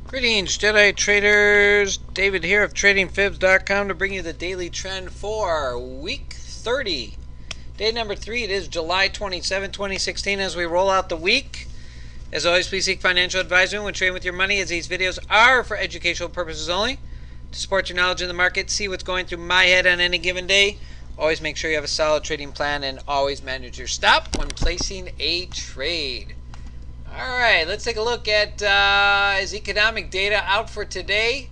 Greetings, Jedi traders. David here of TradingFibs.com to bring you the daily trend for week 30. Day number 3, it is July 27, 2016 as we roll out the week. As always, please seek financial advisement when trading with your money, as these videos are for educational purposes only. To support your knowledge in the market, see what's going through my head on any given day. Always make sure you have a solid trading plan and always manage your stop when placing a trade. Alright, let's take a look at is economic data out for today.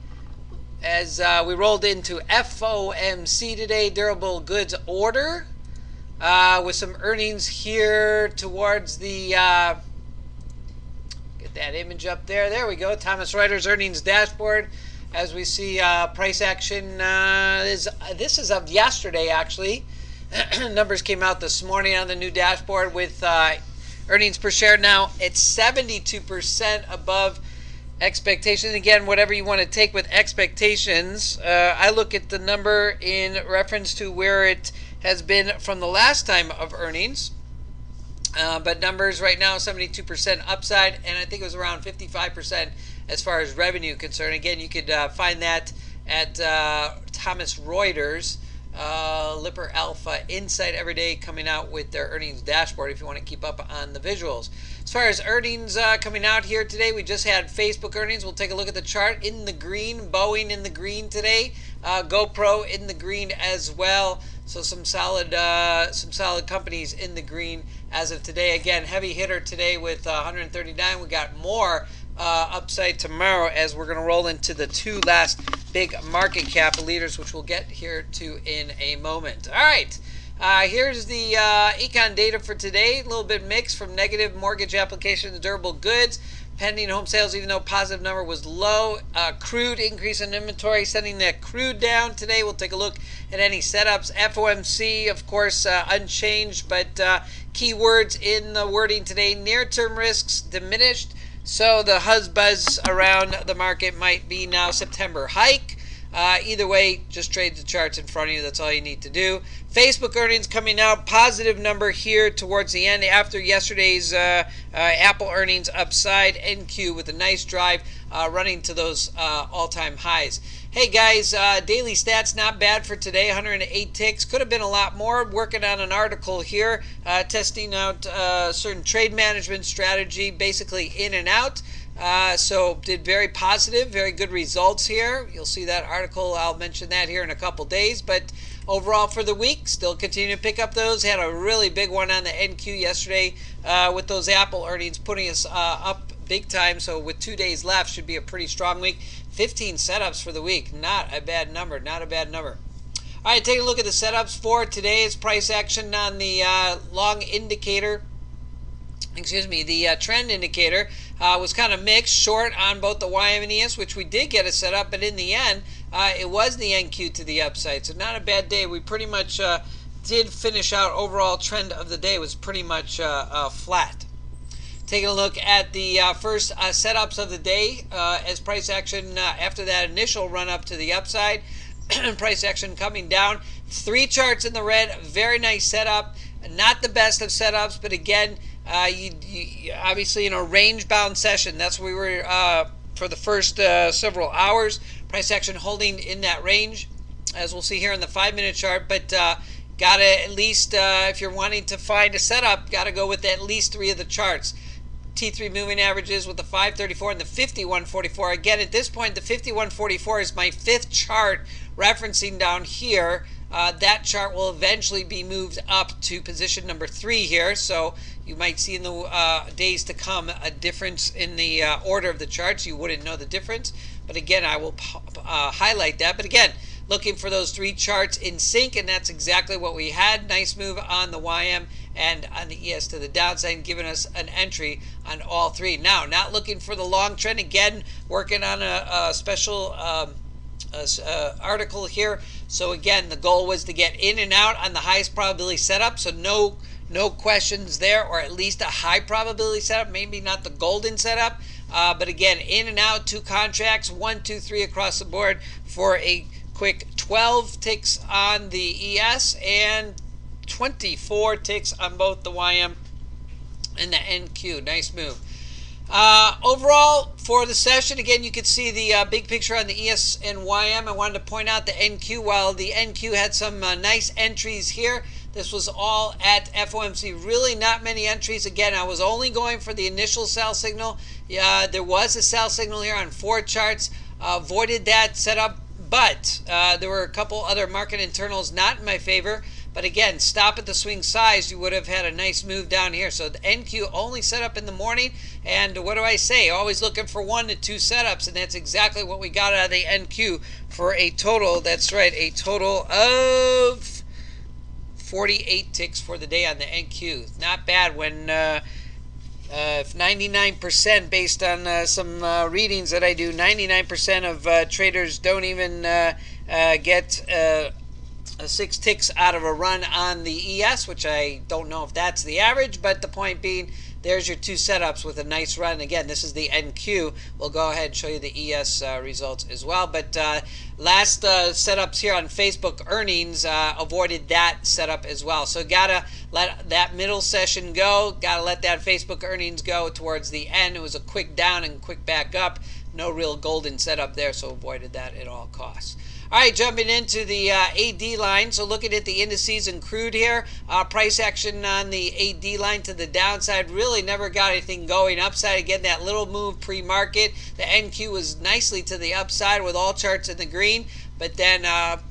As we rolled into FOMC today, durable goods order, with some earnings here towards the, get that image up there. There we go, Thomson Reuters earnings dashboard. As we see price action, this is of yesterday actually. Numbers came out this morning on the new dashboard with earnings per share now at 72% above expectations. Again, whatever you want to take with expectations, I look at the number in reference to where it has been from the last time of earnings. But numbers right now, 72% upside, and I think it was around 55% as far as revenue concerned. Again, you could find that at Thomson Reuters. Lipper Alpha Insight every day coming out with their earnings dashboard if you want to keep up on the visuals. As far as earnings coming out here today, we just had Facebook earnings. We'll take a look at the chart in the green. Boeing in the green today. GoPro in the green as well. So some solid companies in the green as of today. Again, heavy hitter today with 139. We got more upside tomorrow as we're going to roll into the two last big market cap leaders, which we'll get here to in a moment. All right, here's the econ data for today. A little bit mixed from negative mortgage applications, durable goods, pending home sales, even though positive number was low. Crude increase in inventory, sending that crude down today. We'll take a look at any setups. FOMC, of course, unchanged, but keywords in the wording today: near-term risks diminished. So the buzz around the market might be now September hike. Either way, just trade the charts in front of you. That's all you need to do. Facebook earnings coming out. Positive number here towards the end after yesterday's Apple earnings upside. NQ with a nice drive running to those all-time highs. Hey guys, daily stats not bad for today. 108 ticks. Could have been a lot more. Working on an article here, testing out certain trade management strategy, basically in and out. So did very positive, very good results here. You'll see that article. I'll mention that here in a couple days. But overall for the week, still continue to pick up those. Had a really big one on the NQ yesterday with those Apple earnings putting us up big time. So with 2 days left, should be a pretty strong week. 15 setups for the week. Not a bad number. Not a bad number. All right, take a look at the setups for today's price action on the long indicator. Excuse me, the trend indicator was kind of mixed, short on both the YM and ES, which we did get a setup, but in the end, it was the NQ to the upside. So not a bad day. We pretty much did finish out overall trend of the day. It was pretty much flat. Taking a look at the first setups of the day as price action after that initial run up to the upside. Price action coming down. 3 charts in the red. Very nice setup. Not the best of setups, but again, you obviously in a range-bound session. That's where we were for the first several hours. Price action holding in that range, as we'll see here in the 5-minute chart. But gotta at least, if you're wanting to find a setup, gotta go with at least 3 of the charts. T3 moving averages with the 534 and the 5144. Again, at this point, the 5144 is my 5th chart referencing down here. That chart will eventually be moved up to position number 3 here. So you might see in the days to come a difference in the order of the charts. You wouldn't know the difference. But again, I will highlight that. But again, looking for those 3 charts in sync, and that's exactly what we had. Nice move on the YM and on the ES to the downside, giving us an entry on all 3. Now, not looking for the long trend. Again, working on a special article here. So again, the goal was to get in and out on the highest probability setup. So no questions there, or at least a high probability setup. Maybe not the golden setup, but again, in and out, 2 contracts, 1, 2, 3 across the board for a quick 12 ticks on the ES and 24 ticks on both the YM and the NQ. Nice move. Overall, For the session, again, you could see the big picture on the ES and YM. I wanted to point out the NQ. While the NQ had some nice entries here, this was all at FOMC. Really not many entries. Again, I was only going for the initial sell signal. There was a sell signal here on 4 charts. Avoided that setup, but there were a couple other market internals not in my favor. But again, stop at the swing size, you would have had a nice move down here. So the NQ only set up in the morning. And what do I say? Always looking for 1 to 2 setups. And that's exactly what we got out of the NQ for a total, that's right, a total of 48 ticks for the day on the NQ. Not bad when 99% based on some readings that I do, 99% of traders don't even get 6 ticks out of a run on the ES, which I don't know if that's the average, but the point being, there's your 2 setups with a nice run. Again, this is the NQ. We'll go ahead and show you the ES results as well. But last setups here on Facebook earnings avoided that setup as well. So gotta let that middle session go. Gotta let that Facebook earnings go towards the end. It was a quick down and quick back up. No real golden setup there, so avoided that at all costs. All right, jumping into the AD line. So looking at the indices and crude here, price action on the AD line to the downside really never got anything going. Upside, again, that little move pre-market. The NQ was nicely to the upside with all charts in the green, but then AD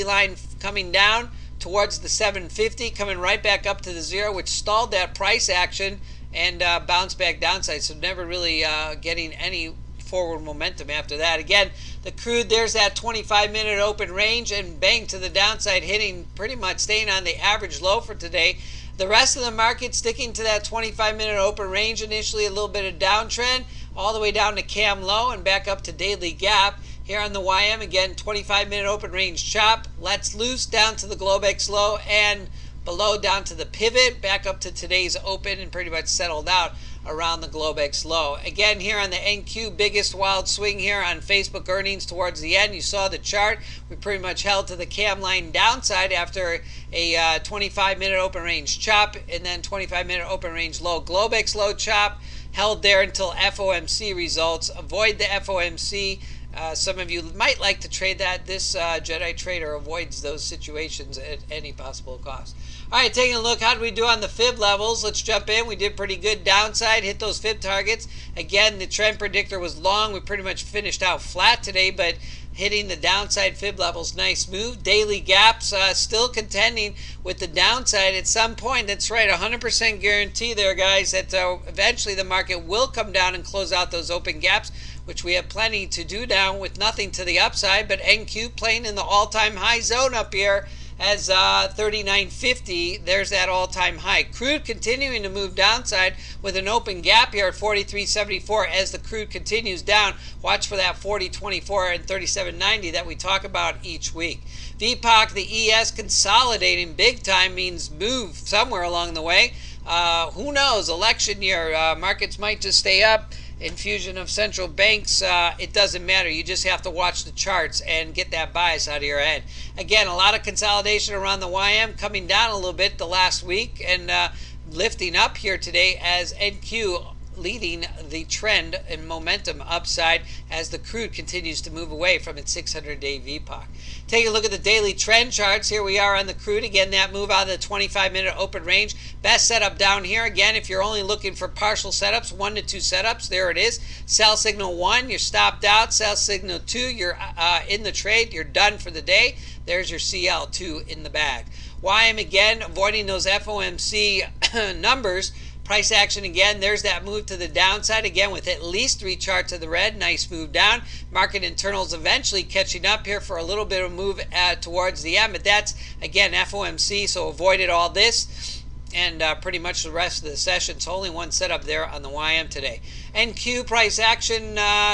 line coming down towards the 750, coming right back up to the 0, which stalled that price action and bounced back downside. So never really getting any forward momentum after that. Again, the crude, there's that 25-minute open range, and bang to the downside, hitting pretty much staying on the average low for today. The rest of the market sticking to that 25-minute open range. Initially a little bit of downtrend all the way down to cam low and back up to daily gap. Here on the YM, again, 25-minute open range chop. Let's loose down to the Globex low and below down to the pivot, back up to today's open, and pretty much settled out around the Globex low. Again, here on the NQ, biggest wild swing here on Facebook earnings towards the end. You saw the chart. We pretty much held to the cam line downside after a 25-minute open range chop and then 25-minute open range low. Globex low chop held there until FOMC results. Avoid the FOMC. Some of you might like to trade that. This Jedi trader avoids those situations at any possible cost. All right, taking a look, how did we do on the fib levels? Let's jump in. We did pretty good downside, hit those fib targets. Again, the trend predictor was long. We pretty much finished out flat today, but hitting the downside fib levels, nice move. Daily gaps still contending with the downside at some point. That's right, 100% guarantee there, guys, that eventually the market will come down and close out those open gaps, which we have plenty to do down with nothing to the upside. But NQ playing in the all-time high zone up here as 39.50. There's that all-time high. Crude continuing to move downside with an open gap here at 43.74 as the crude continues down. Watch for that 40.24 and 37.90 that we talk about each week. VPOC, the ES consolidating big time, means move somewhere along the way. Who knows? Election year, markets might just stay up. Infusion of central banks, it doesn't matter. You just have to watch the charts and get that bias out of your head. Again, a lot of consolidation around the YM, coming down a little bit the last week and lifting up here today as NQ leading the trend and momentum upside as the crude continues to move away from its 600-day VPOC. Take a look at the daily trend charts. Here we are on the crude. Again, that move out of the 25-minute open range. Best setup down here. Again, if you're only looking for partial setups, 1 to 2 setups, there it is. Sell signal 1, you're stopped out. Sell signal 2, you're in the trade. You're done for the day. There's your CL2 in the bag. YM, again, avoiding those FOMC numbers. Price action again, there's that move to the downside again with at least 3 charts of the red. Nice move down. Market internals eventually catching up here for a little bit of a move towards the end, but that's again FOMC, so avoided all this and pretty much the rest of the session. So only one setup there on the YM today. NQ price action,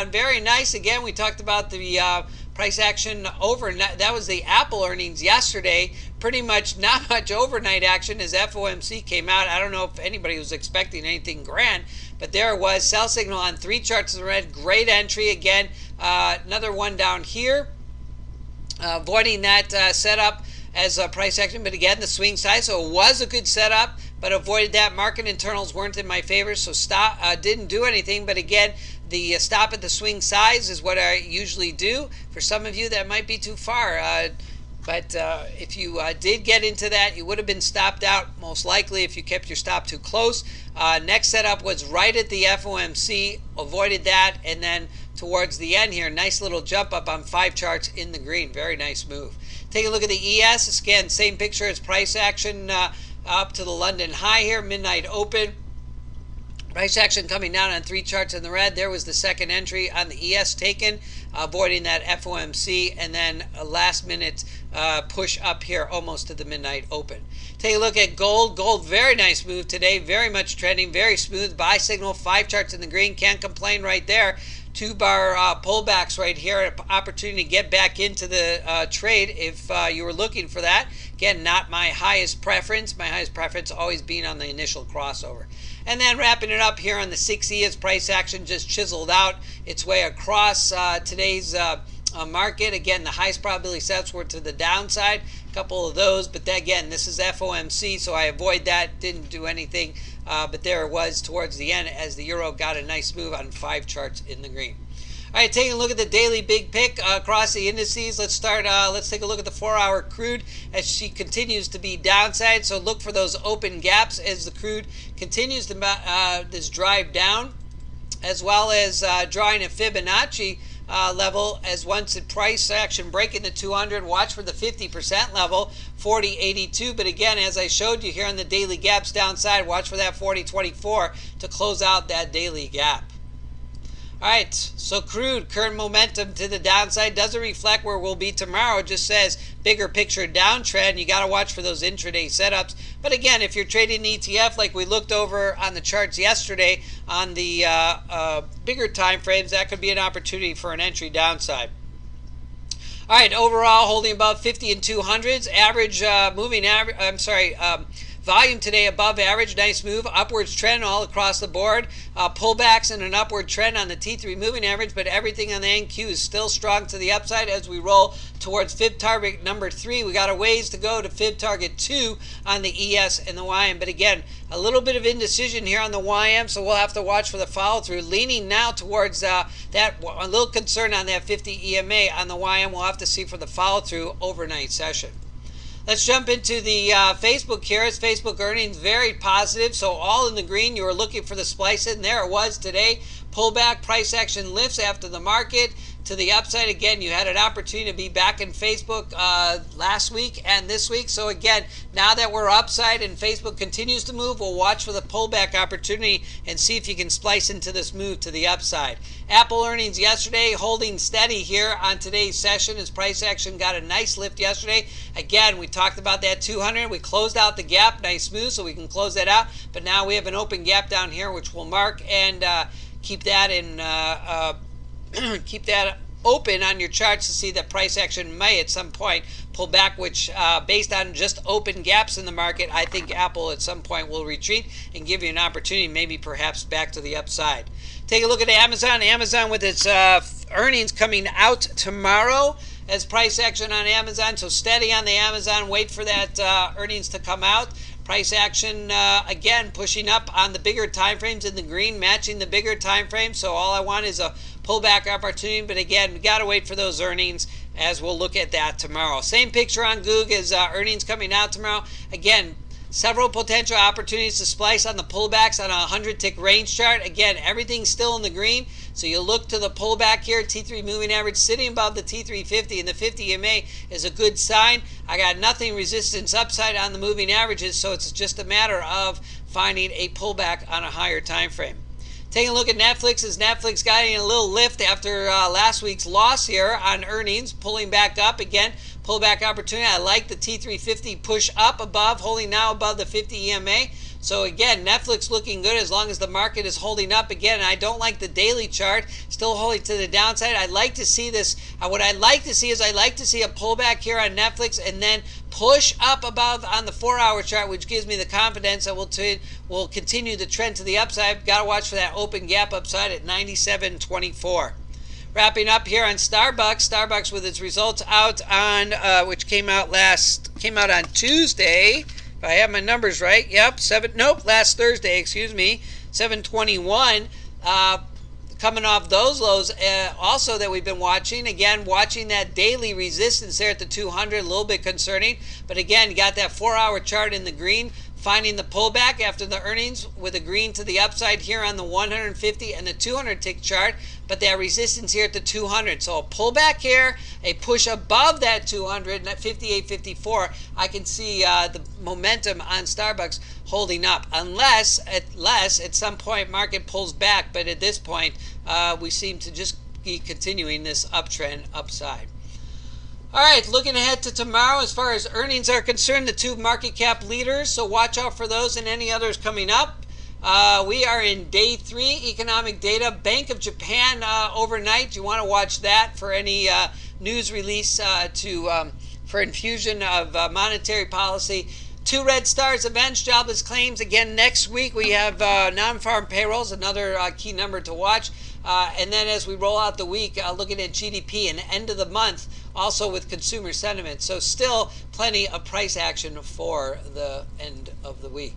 very nice. Again, we talked about the price action overnight. That was the Apple earnings yesterday. Pretty much not much overnight action as FOMC came out. I don't know if anybody was expecting anything grand, but there it was. Sell signal on 3 charts of the red. Great entry again. Another one down here. Avoiding that setup as a price action, but again, the swing size. So it was a good setup, but avoided that. Market internals weren't in my favor, so didn't do anything. But again, the stop at the swing size is what I usually do. For some of you, that might be too far. But if you did get into that, you would have been stopped out most likely if you kept your stop too close. Next setup was right at the FOMC, avoided that, and then towards the end here, nice little jump up on 5 charts in the green. Very nice move. Take a look at the ES. Again, same picture as price action up to the London high here, midnight open. Price action coming down on 3 charts in the red. There was the second entry on the ES taken, avoiding that FOMC, and then a last minute push up here almost to the midnight open. Take a look at gold. Gold, very nice move today, very much trending, very smooth. Buy signal, 5 charts in the green. Can't complain right there. 2-bar pullbacks right here, an opportunity to get back into the trade if you were looking for that. Again, not my highest preference. My highest preference always being on the initial crossover. And then wrapping it up here on the 6E as price action just chiseled out its way across today's market. Again, the highest probability setups were to the downside, a couple of those, but again, this is FOMC, so I avoid that, didn't do anything, but there it was towards the end as the euro got a nice move on 5 charts in the green. All right, taking a look at the daily big pick across the indices. Let's start. Let's take a look at the 4-hour crude as she continues to be downside. So look for those open gaps as the crude continues to this drive down, as well as drawing a Fibonacci level as once the price action breaking the 200. Watch for the 50% level, 40.82. But again, as I showed you here on the daily gaps downside, watch for that 40.24 to close out that daily gap. All right, so crude, current momentum to the downside doesn't reflect where we'll be tomorrow. It just says bigger picture downtrend. You got to watch for those intraday setups. But again, if you're trading ETF like we looked over on the charts yesterday on the bigger time frames, that could be an opportunity for an entry downside. All right, overall holding above 50 and 200s. Average moving average. Volume today above average, nice move, upwards trend all across the board. Pullbacks and an upward trend on the T3 moving average, but everything on the NQ is still strong to the upside as we roll towards fib target number 3. We got a ways to go to fib target 2 on the ES and the YM, but again, a little bit of indecision here on the YM, so we'll have to watch for the follow through. Leaning now towards that, a little concern on that 50 EMA on the YM. We'll have to see for the follow through overnight session. Let's jump into the Facebook here. It's Facebook earnings very positive, so all in the green. You were looking for the splice in there. It was today. Pullback, price action lifts after the market to the upside. Again, you had an opportunity to be back in Facebook last week and this week. So again, now that we're upside and Facebook continues to move, we'll watch for the pullback opportunity and see if you can splice into this move to the upside. Apple earnings yesterday holding steady here on today's session as price action got a nice lift yesterday. Again, we talked about that 200. We closed out the gap, nice move, so we can close that out. But now we have an open gap down here, which we'll mark and keep that in. Keep that open on your charts to see that price action may at some point pull back, which based on just open gaps in the market, I think Apple at some point will retreat and give you an opportunity, maybe perhaps back to the upside. Take a look at Amazon. Amazon with its earnings coming out tomorrow as price action on Amazon. So steady on the Amazon. Wait for that earnings to come out. Price action, again, pushing up on the bigger time frames in the green, matching the bigger time frames. So all I want is a pullback opportunity. But again, we got to wait for those earnings as we'll look at that tomorrow. Same picture on Google as earnings coming out tomorrow. Again, several potential opportunities to splice on the pullbacks on a 100-tick range chart. Again, everything's still in the green. So you look to the pullback here, T3 moving average sitting above the T350 and the 50 EMA is a good sign. I got nothing resistance upside on the moving averages, so it's just a matter of finding a pullback on a higher time frame. Taking a look at Netflix, as Netflix got a little lift after last week's loss here on earnings, pulling back up again. Pullback opportunity. I like the T350 push up above, holding now above the 50 EMA. So again, Netflix looking good as long as the market is holding up. Again, I don't like the daily chart, still holding to the downside. I'd like to see this. What I'd like to see is I'd like to see a pullback here on Netflix and then push up above on the 4-hour chart, which gives me the confidence that we'll continue the trend to the upside. Got to watch for that open gap upside at 97.24. Wrapping up here on Starbucks. Starbucks with its results out on which came out on Tuesday. If I have my numbers right. Yep, last Thursday, excuse me, 721. Coming off those lows also that we've been watching. Again, watching that daily resistance there at the 200, a little bit concerning. But again, you got that 4-hour chart in the green, finding the pullback after the earnings with a green to the upside here on the 150 and the 200 tick chart, but that resistance here at the 200. So a pullback here, a push above that 200, that 58.54. I can see the momentum on Starbucks holding up, unless at some point market pulls back. But at this point, we seem to just be continuing this uptrend upside. All right, looking ahead to tomorrow as far as earnings are concerned, the two market cap leaders, so watch out for those and any others coming up. We are in day 3, economic data. Bank of Japan overnight. You want to watch that for any news release for infusion of monetary policy. 2 red stars events, jobless claims. Again, next week we have non-farm payrolls, another key number to watch. And then as we roll out the week, looking at GDP and end of the month, also with consumer sentiment. So still plenty of price action for the end of the week.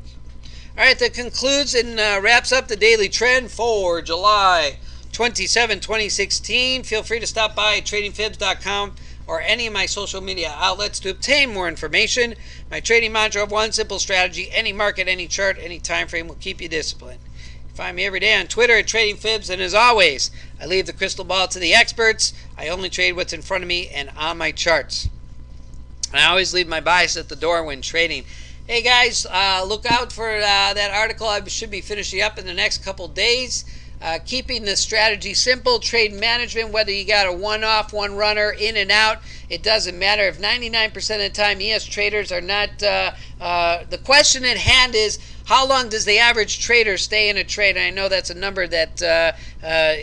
All right, that concludes and wraps up the daily trend for July 27, 2016. Feel free to stop by tradingfibs.com or any of my social media outlets to obtain more information. My trading mantra of one simple strategy: any market, any chart, any time frame will keep you disciplined. Find me every day on Twitter at Trading Fibs, and as always, I leave the crystal ball to the experts. I only trade what's in front of me and on my charts. And I always leave my bias at the door when trading. Hey guys, look out for that article I should be finishing up in the next couple days. Keeping the strategy simple, trade management, whether you got a one-off, one-runner, in and out, it doesn't matter. If 99% of the time ES traders are not, the question at hand is, how long does the average trader stay in a trade? And I know that's a number that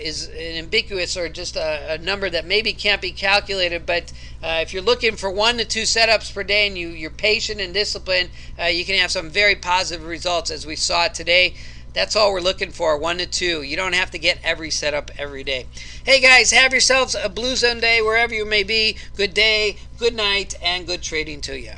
is ambiguous, or just a number that maybe can't be calculated. But if you're looking for 1 to 2 setups per day and you're patient and disciplined, you can have some very positive results, as we saw today. That's all we're looking for, 1 to 2. You don't have to get every setup every day. Hey guys, have yourselves a Blue Zone day wherever you may be. Good day, good night, and good trading to you.